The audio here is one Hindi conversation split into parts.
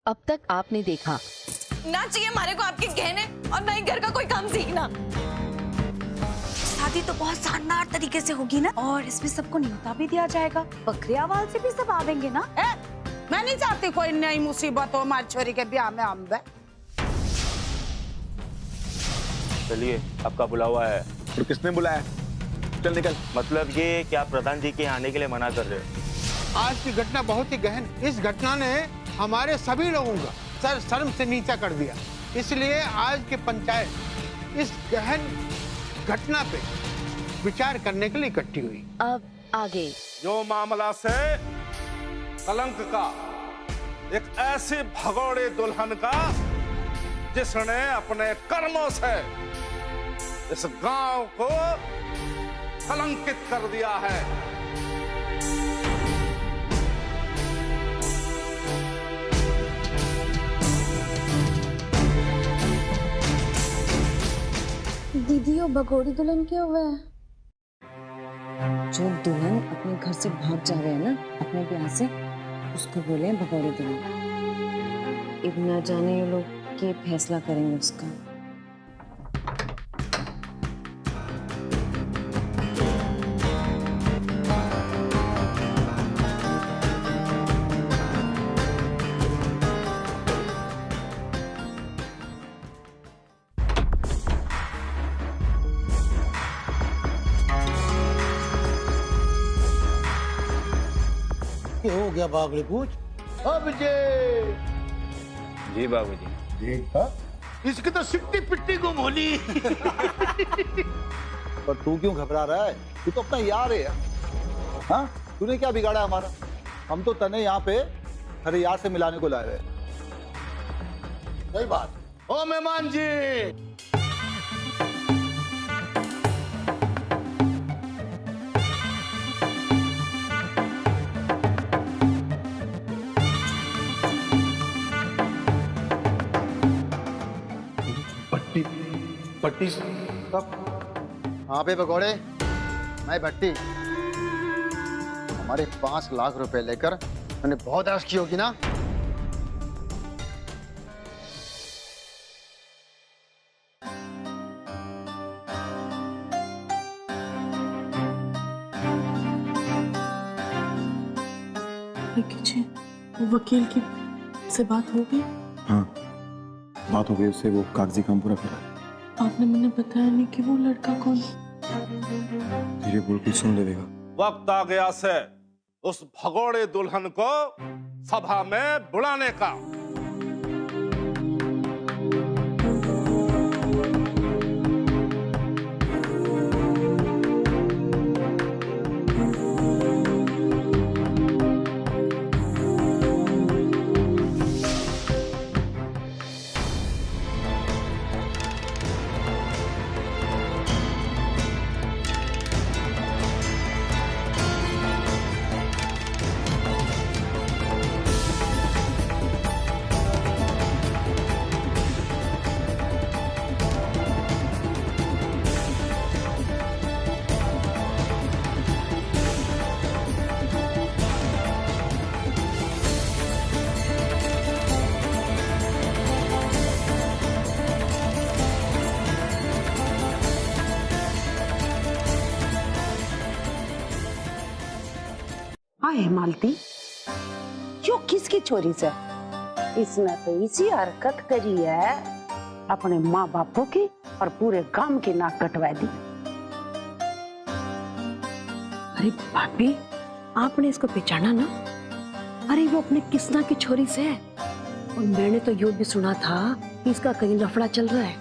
अब तक आपने देखा। ना चाहिए हमारे को आपके गहने और ना ही घर का कोई काम सीखना। शादी तो बहुत शानदार तरीके से होगी ना, और इसमें सबको न्योता भी दिया जाएगा। बकरियावाल से भी सब आवेंगे ना। मैं नहीं चाहती कोई नई मुसीबत हो हमारी छोरी के ब्याह में आमदे। चलिए, आपका बुलावा है। तो किसने बुलाया? चल निकल। मतलब ये क्या प्रधान जी के आने के लिए मना कर रहे हो? आज की घटना बहुत ही गहन। इस घटना ने हमारे सभी लोगों का सर शर्म से नीचा कर दिया। इसलिए आज की पंचायत इस गहन घटना पे विचार करने के लिए इकट्ठी हुई। अब आगे जो मामला से कलंक का एक ऐसी भगोड़े दुल्हन का जिसने अपने कर्मों से इस गांव को कलंकित कर दिया है। दीदी वो भगोड़ी दुल्हन क्या हुआ है? जो दुल्हन अपने घर से भाग जा रहे हैं ना अपने ब्याह से, उसको बोले भगोड़ी दुल्हन। अब ना जाने ये लोग क्या फैसला करेंगे उसका। हो गया बागड़ी पूछ। अब जी बाबूजी। देखा, इसकी तो सिट्टी पिट्टी गुम होली। पर तू क्यों घबरा रहा है? तू तो अपना यार है। हाँ, तूने क्या बिगाड़ा हमारा? हम तो तने यहाँ पे हरे यार से मिलाने को लाए हैं। सही बात। ओ मेहमान जी, पट्टी कब? हाँ पे पकौड़े, मैं भट्टी। हमारे 5 लाख रुपए लेकर मैंने बहुत ऐश की होगी ना। वकील की से बात हो गई? हाँ, बात हो गई उससे। वो कागजी काम पूरा करा। आपने मुझे बताया नहीं कि वो लड़का कौन? धीरे बोल के सुन लेगा। वक्त आ गया से उस भगोड़े दुल्हन को सभा में बुलाने का। हाय मालती, यो किसकी छोरी से? इसने तो इसी हरकत करी है अपने माँ बापों की और पूरे गांव की नाक कटवा दी। अरे भाभी, आपने इसको पहचाना ना? अरे वो अपने किसना की छोरी से है। और मैंने तो यूं भी सुना था कि इसका कहीं लफड़ा चल रहा है,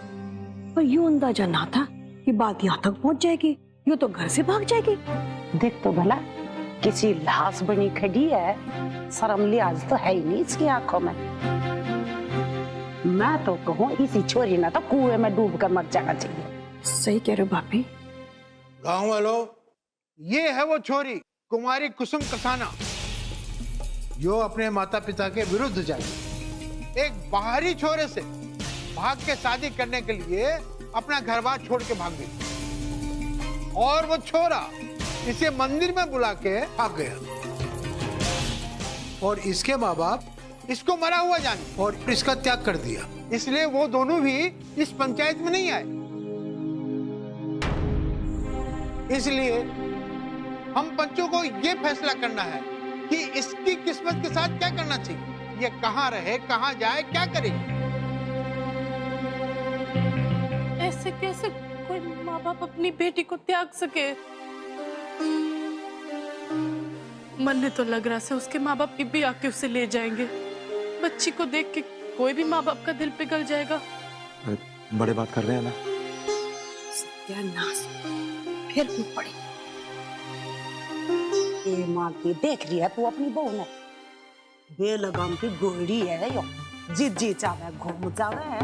पर यूं अंदाजा ना था कि बात यहाँ तक पहुंच जाएगी। यूं तो घर से भाग जाएगी। देख तो भला, किसी लाश बनी खड़ी है, शर्म लिहाज तो है ही नहीं इसकी आंखों में। मैं तो कहूँ इसी छोरी ना तो कुएं में डूब कर मर जाना चाहिए। सही कह रहे हो भाभी। गांव वालों, ये है वो छोरी कुमारी कुसुम कसाना जो अपने माता पिता के विरुद्ध जाए। एक बाहरी छोरे से भाग के शादी करने के लिए अपना घर बार छोड़ के भाग गई, और वो छोरा इसे मंदिर में बुला के भाग गया। और इसके माँ बाप इसको मरा हुआ जाने और इसका त्याग कर दिया, इसलिए वो दोनों भी इस पंचायत में नहीं आए। इसलिए हम पंचों को ये फैसला करना है कि इसकी किस्मत के साथ क्या करना चाहिए, ये कहाँ रहे, कहाँ जाए, क्या करे। ऐसे कैसे कोई माँ बाप अपनी बेटी को त्याग सके? मन ने तो लग रहा है उसके माँ बाप भी आके उसे ले जाएंगे। बच्ची को देख के कोई भी माँ बाप का दिल पिघल जाएगा। बड़े बात कर रहे हैं ना। सत्यानाश, फिर कूद पड़ी। ए माँ की देख रही है तू अपनी बहू ने, बेलगाम की गोड़ी है यो, जीत जी चावे घूम जावे है।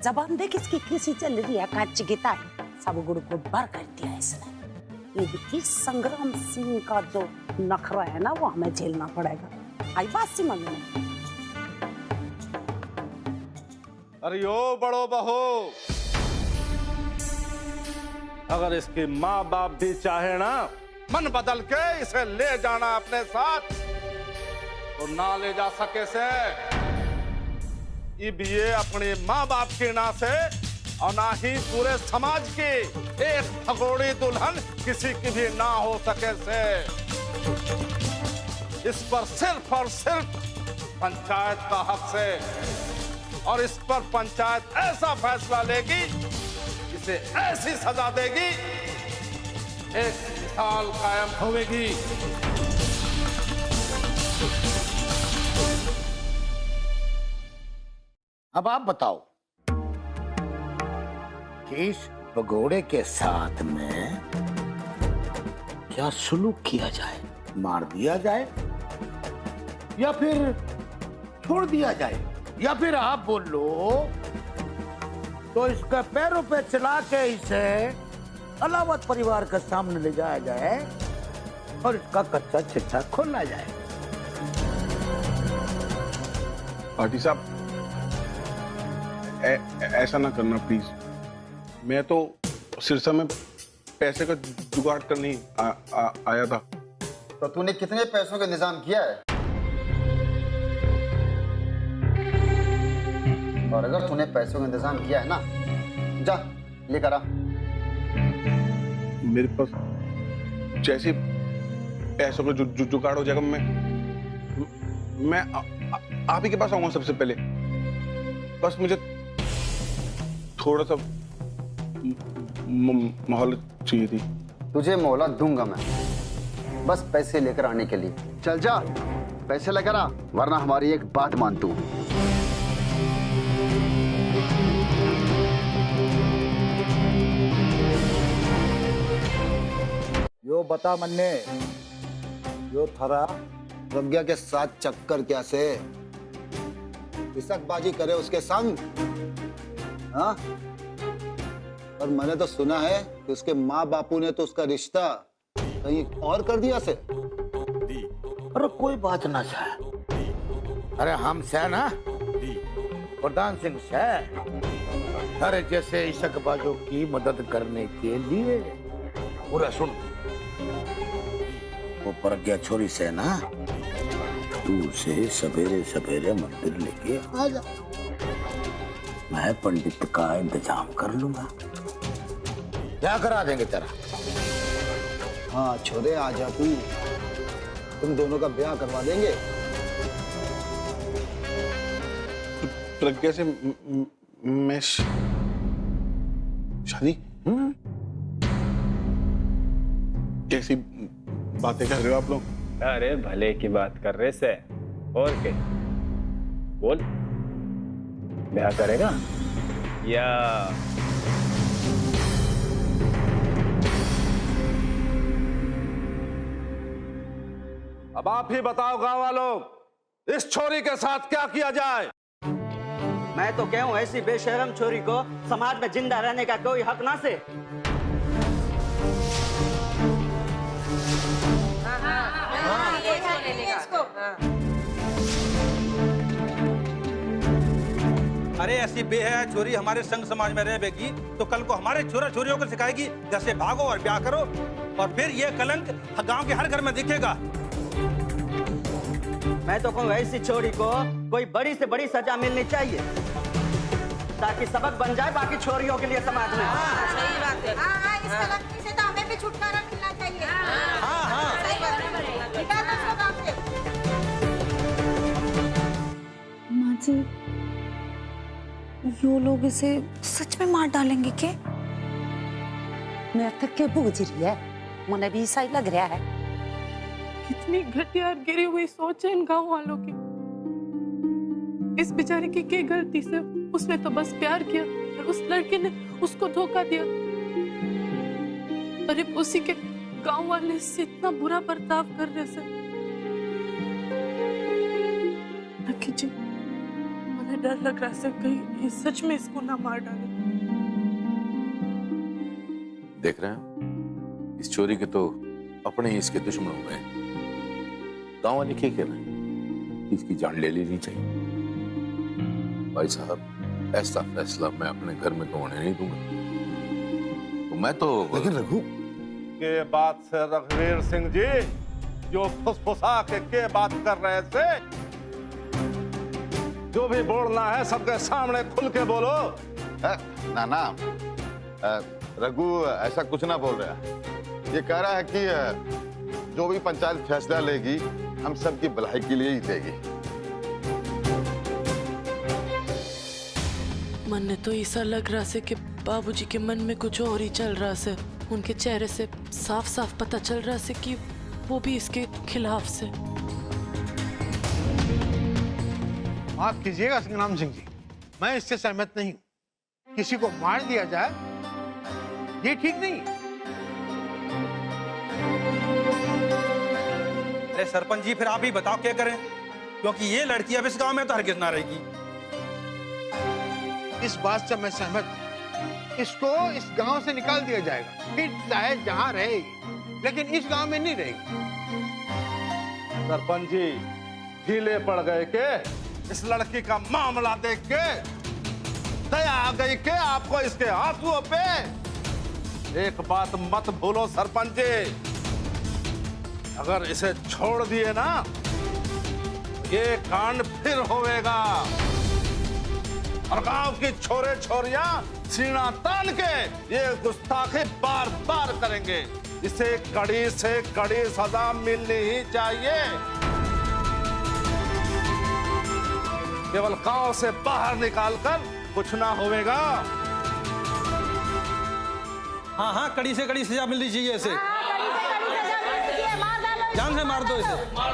जबान देख इसकी किसी चल रही है काच की तार, सब गुड़ को भर कर दिया इसने। ये देखिए संग्राम सिंह का जो नखरा है ना वो हमें झेलना पड़ेगा। आई बात समझ में? अरे यो बड़ो बहू, अगर इसकी माँ बाप भी चाहे ना मन बदल के इसे ले जाना अपने साथ, तो ना ले जा सके से ये अपने माँ बाप के ना से और ना ही पूरे समाज की एक भगोड़ी दुल्हन किसी की भी ना हो सके से। इस पर सिर्फ और सिर्फ पंचायत का हक से, और इस पर पंचायत ऐसा फैसला लेगी, इसे ऐसी सजा देगी, एक मिसाल कायम होगी। अब आप बताओ कि इस भगोड़े के साथ में क्या सुलूक किया जाए? मार दिया जाए या फिर छोड़ दिया जाए, या फिर आप बोल लो तो इसके पैरों पे चला के इसे अलावत परिवार के सामने ले जाया जाए और इसका कच्चा चिट्ठा खोला जाए। पार्टी साहब ऐसा ना करना प्लीज। मैं तो सिरसा में पैसे का जुगाड़ करने आया था। तो तूने कितने पैसों का इंतजाम किया है? और अगर तूने पैसों का इंतजाम किया है ना, जा लेकर आ। मेरे पास जैसे पैसों का जुगाड़ हो जाएगा मैं आप ही के पास आऊंगा सबसे पहले। बस मुझे थोड़ा सा मोहलत चाहिए थी। तुझे मोहलत दूंगा मैं, बस पैसे लेकर आने के लिए। चल जा पैसे लेकर आ, वरना हमारी एक बात मान तू। यो बता मन्ने, यो थारा प्रज्ञा के साथ चक्कर क्या से? इसकबाजी करे उसके संग, हाँ? और मैंने तो सुना है कि उसके माँ बापू ने तो उसका रिश्ता कहीं और कर दिया से। अरे कोई बात ना है, अरे हम से ना प्रधान सिंह से अरे जैसे इशकबाजों की मदद करने के लिए। पूरा सुन, वो प्रज्ञा छोरी से ना तू उसे सवेरे सवेरे मंदिर लेके आ जा, मैं पंडित का इंतजाम कर लूंगा। क्या करा देंगे तेरा? हाँ छोरे आ जा तू, तुम दोनों का ब्याह करवा देंगे। प्रज्ञा से मैं शादी? कैसी बातें कर रहे हो आप लोग? अरे भले की बात कर रहे से, और क्या? बोल, ब्याह करेगा या अब आप ही बताओ गांव वालों, इस छोरी के साथ क्या किया जाए? मैं तो कहूं ऐसी बेशरम छोरी को समाज में जिंदा रहने का कोई हक ना से। अरे ऐसी बेहया छोरी हमारे संग समाज में रहेगी तो कल को हमारे छोरा छोरियों को सिखाएगी घर से भागो और ब्याह करो, और फिर ये कलंक गांव के हर घर में दिखेगा। मैं तो कहूँ ऐसी छोरी को कोई बड़ी से बड़ी सजा मिलनी चाहिए ताकि सबक बन जाए बाकी छोरियों के लिए समाज में। सही बात है। इस गलती से तो हमें भी छुटकारा मिलना चाहिए। सही बात है। निकाल दो इसको काम से। माँ जी, यो लोग इसे सच में मार डालेंगे क्या? मैं थक के बूझ रही है, मुझे भी ऐसा ही लग रहा है। कितनी घटिया और गिरी हुई सोच है इन गांव वालों की। इस बेचारे की क्या गलती से? उसने तो बस प्यार किया और उस लड़के ने उसको धोखा दिया। अरे उसी के गांव वाले इससे इतना बुरा बर्ताव कर रहे से। रखी जी, मुझे डर लग रहा है कहीं ये सच में इसको ना मार डाले। देख रहे हैं, इस चोरी के तो अपने ही इसके दुश्मन हो गए। गांव वाले क्या कह रहे हैं? इसकी जान ले लेनी चाहिए। भाई साहब, ऐसा फैसला मैं अपने घर में तो होने नहीं दूंगा। तो मैं तो लेकिन रघु के बात से रघुवीर सिंह जी जो फुसफुसा के बात कर रहे थे, जो भी बोलना है सबके सामने खुल के बोलो। ना ना, रघु ऐसा कुछ ना बोल रहा है। ये कह रहा है कि जो भी पंचायत फैसला लेगी हम सबकी भलाई के लिए ही देगी। मन ने तो ऐसा लग रहा से कि बाबूजी के मन में कुछ और ही चल रहा से। उनके चेहरे से साफ साफ पता चल रहा से कि वो भी इसके खिलाफ से। माफ कीजिएगा संग्राम सिंह जी, मैं इससे सहमत नहीं हूँ। किसी को मार दिया जाए ये ठीक नहीं है। अरे सरपंच जी, फिर आप ही बताओ क्या करें, क्योंकि ये लड़की अब इस गांव में तो हरगिज ना रहेगी। इस बात से मैं सहमत हूँ। इसको इस गांव से निकाल दिया जाएगा, फिर चाहे जहां रहेगी, लेकिन इस गांव में नहीं रहेगी। सरपंच जी ढीले पड़ गए के इस लड़की का मामला देख के दया आ गई के आपको इसके आंसुओं पे। एक बात मत भूलो सरपंच जी, अगर इसे छोड़ दिए ना ये कांड फिर होएगा और गांव की छोरे छोरियां सीना तान के ये गुस्ताखी बार बार करेंगे। इसे कड़ी से कड़ी सजा मिलनी ही चाहिए। केवल गांव से बाहर निकालकर कुछ ना होएगा। हाँ, कड़ी से कड़ी सजा मिलनी चाहिए इसे। जान से मार दो इसे। मार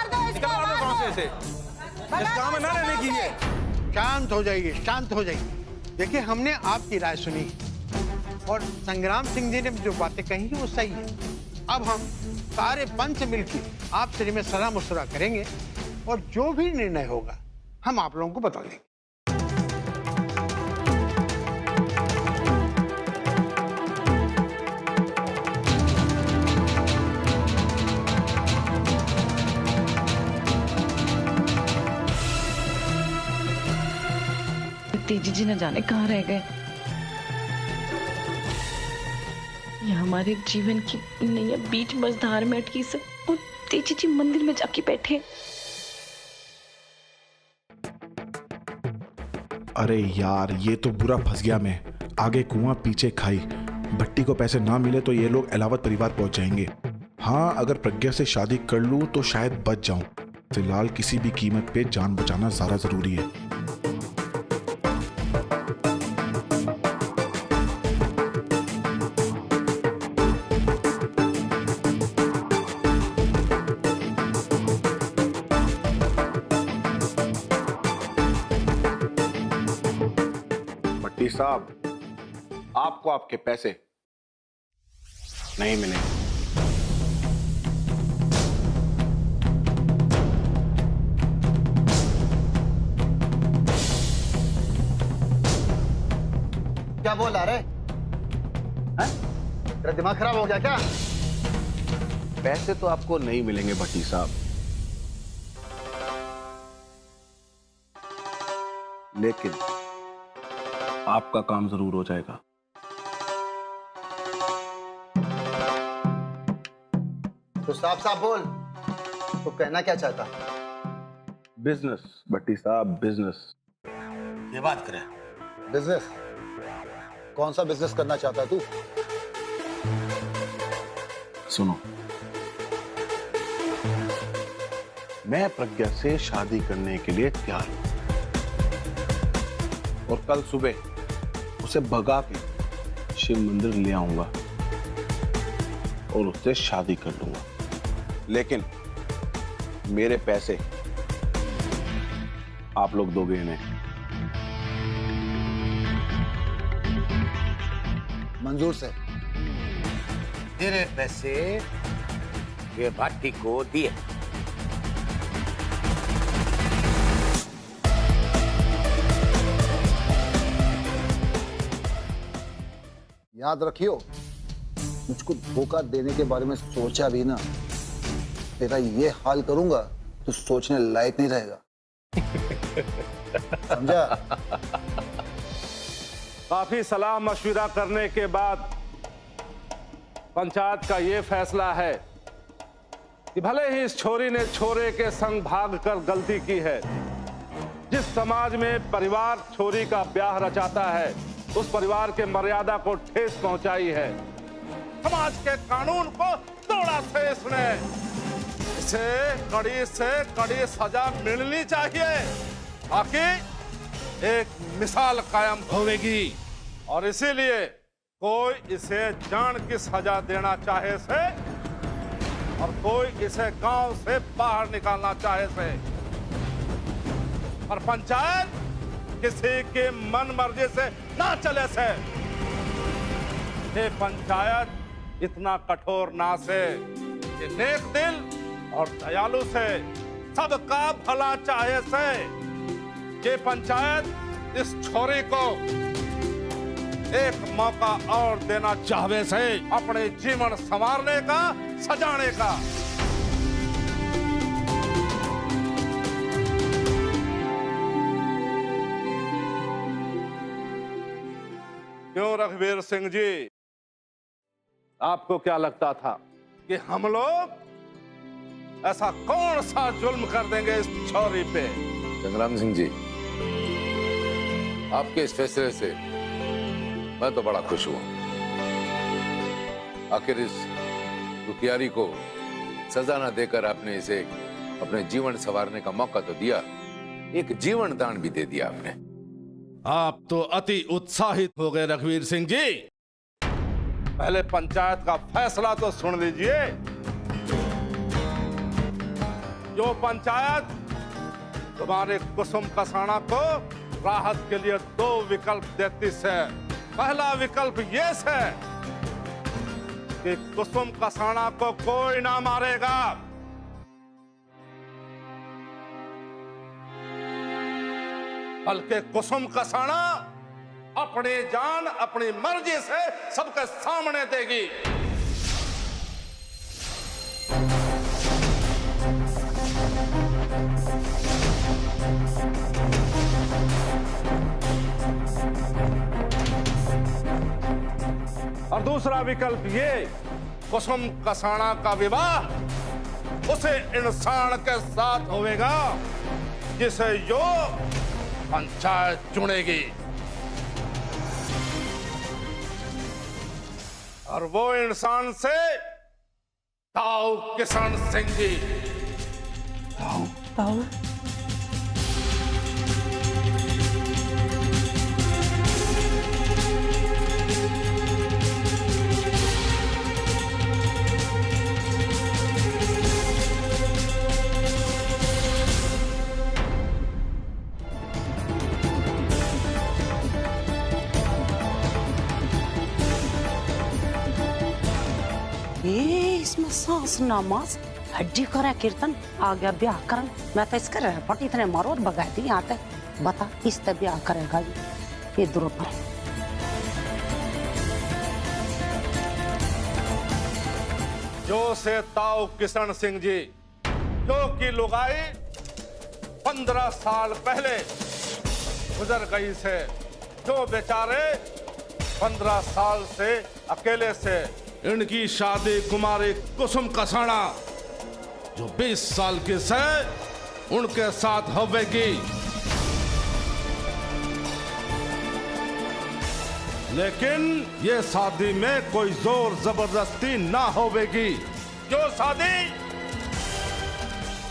दो इसको, मार दो गांव से इसे। इस गांव में ना रहने की ये। शांत हो जाइए, शांत हो जाइए। देखिए, हमने आपकी राय सुनी और संग्राम सिंह जी ने जो बातें कही वो सही है। अब हम सारे पंच मिलकर आपसे में सलाह मशुरा करेंगे और जो भी निर्णय होगा हम आप लोगों को बता देंगे। तेजी जी न जाने कहाँ रह गए। ये हमारे जीवन की नैया बीच मझधार में अटकी से और तेजी जी मंदिर में जाके बैठे। अरे यार, ये तो बुरा फंस गया मैं। आगे कुआं पीछे खाई। भट्टी को पैसे ना मिले तो ये लोग एलावत परिवार पहुंच जाएंगे। हाँ, अगर प्रज्ञा से शादी कर लूं तो शायद बच जाऊं। फिलहाल किसी भी कीमत पे जान बचाना ज्यादा जरूरी है। साहब, आपको आपके पैसे नहीं मिलेंगे। क्या बोल रहा रे? तेरा दिमाग खराब हो गया क्या? पैसे तो आपको नहीं मिलेंगे भट्टी साहब, लेकिन आपका काम जरूर हो जाएगा। तो साफ साफ बोल, तो कहना क्या चाहता? बिजनेस भट्टी साहब, बिजनेस। ये बात करें। बिजनेस? कौन सा बिजनेस करना चाहता तू? सुनो, मैं प्रज्ञा से शादी करने के लिए तैयार हूं और कल सुबह उसे भगा के शिव मंदिर ले आऊंगा और उससे शादी कर लूंगा। लेकिन मेरे पैसे आप लोग दोगे इन्हें। मंजूर से। तेरे पैसे ये भाटी को दिए। याद रखियो, मुझको धोखा देने के बारे में सोचा भी ना, तेरा ये हाल करूंगा तो सोचने लायक नहीं रहेगा। समझा? काफी सलाह मशविरा करने के बाद पंचायत का ये फैसला है कि भले ही इस छोरी ने छोरे के संग भागकर गलती की है, जिस समाज में परिवार छोरी का ब्याह रचाता है उस परिवार के मर्यादा को ठेस पहुंचाई है, समाज के कानून को तोड़ा से इसने, इसे कड़ी से कड़ी सजा मिलनी चाहिए ताकि एक मिसाल कायम होगी। और इसीलिए कोई इसे जान की सजा देना चाहे से और कोई इसे गांव से बाहर निकालना चाहे से, और पंचायत किसी के मन मर्जी से ना चले से। ये पंचायत इतना कठोर ना से, ये नेक दिल और दयालु से, सबका भला चाहे से, ये पंचायत इस छोरी को एक मौका और देना चाहवे से अपने जीवन संवारने का, सजाने का। क्यों रघुवीर सिंह जी, आपको क्या लगता था कि हम लोग ऐसा कौन सा जुल्म कर देंगे इस छोरी पे? संग्राम सिंह जी, आपके इस फैसले से मैं तो बड़ा खुश हुआ। आखिर इस दुखियारी को सजा न देकर आपने इसे अपने जीवन संवारने का मौका तो दिया, एक जीवन दान भी दे दिया आपने। आप तो अति उत्साहित हो गए रघुवीर सिंह जी। पहले पंचायत का फैसला तो सुन लीजिए। जो पंचायत तुम्हारे कुसुम कसाना को राहत के लिए 2 विकल्प देती है। पहला विकल्प ये है कि कुसुम कसाना को कोई ना मारेगा, बल्कि कुसुम कसाना अपनी जान अपनी मर्जी से सबके सामने देगी। और दूसरा विकल्प ये, कुसुम कसाना का विवाह उसे इंसान के साथ होगा जिसे यो पंचायत चुनेगी, और वो इंसान से ताऊ किशन सिंह जी। ताऊ इसमें सांस नामाज हड्डी करे कीर्तन आ गया ब्याह करन। मैं तो इसके पटी इतने मारो और भगा दी यहाँ तक। बता इससे ब्याह करेगा ये द्रुप है। जो से ताऊ किशन सिंह जी, जो की लुगाई 15 साल पहले गुजर गई से, जो बेचारे 15 साल से अकेले से, इनकी शादी कुमारी कुसुम कसाना जो 20 साल की से उनके साथ होवेगी, लेकिन ये शादी में कोई जोर जबरदस्ती ना होवेगी। जो शादी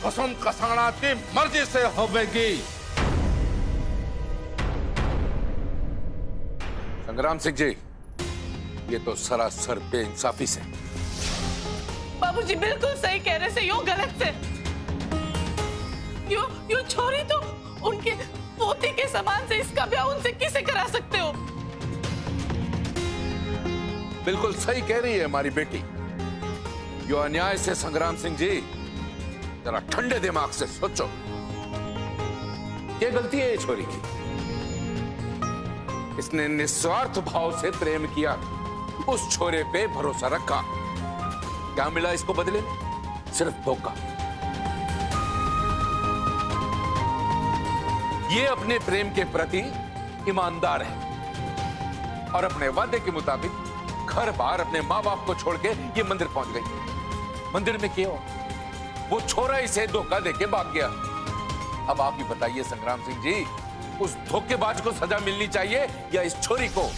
कुसुम कसाना की मर्जी से होवेगी। संग्राम सिंह जी, ये तो सरासर बेइंसाफी से। बाबूजी बिल्कुल सही कह रहे से, यो गलत से। यो छोरी तो उनके पोते के समान से, इसका ब्याह उनसे किसे करा सकते हो? बिल्कुल सही कह रही है हमारी बेटी। यो अन्याय से संग्राम सिंह जी जरा ठंडे दिमाग से सोचो। ये गलती है ये छोरी की। इसने निस्वार्थ भाव से प्रेम किया, उस छोरे पे भरोसा रखा। क्या मिला इसको बदले में? सिर्फ धोखा। ये अपने प्रेम के प्रति ईमानदार है और अपने वादे के मुताबिक घर बार अपने माँ बाप को छोड़ के ये मंदिर पहुंच गई। मंदिर में क्यों? वो छोरा इसे धोखा देके भाग गया। अब आप ही बताइए संग्राम सिंह जी, उस धोखेबाज को सजा मिलनी चाहिए या इस छोरी को?